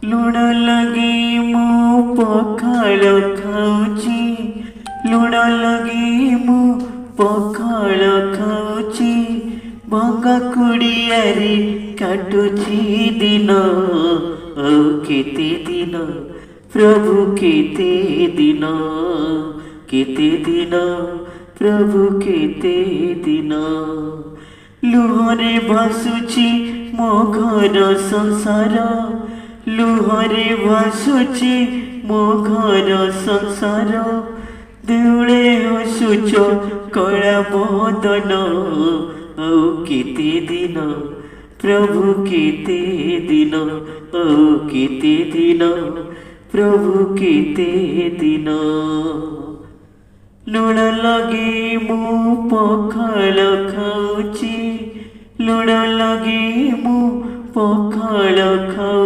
ଲୁଣ ଲଗେଇ ମୁଁ ପଖାଳ ଖାଉଛି, ଲୁଣ ଲଗେଇ ମୁଁ ପଖାଳ ଖାଉଛି, ଭଙ୍ଗା କୁଡ଼ିଆରେ କାଟୁଛି ଦିନ। ଆଉ କେତେ ଦିନ ପ୍ରଭୁ, କେତେ ଦିନ, କେତେ ଦିନ ପ୍ରଭୁ, କେତେ ଦିନ। ଲୁହରେ ଭାସୁଛି ମୋ ଘର ସଂସାର, ଲୁହରେ ଭାସୁଛି ମୋ ଘର ସଂସାର। ଦେଉଳେ ହସୁଛ କଳା ବଦନ, ଆଉ କେତେ ଦିନ ପ୍ରଭୁ, କେତେ ଦିନ, ଆଉ କେତେ ଦିନ ପ୍ରଭୁ, କେତେ ଦିନ। ଲୁଣ ଲଗେଇ ମୁଁ ପଖାଳ ଖାଉଛି, ଲୁଣ ଲଗେଇ ମୁଁ ପଖାଳ ଖାଉଛି।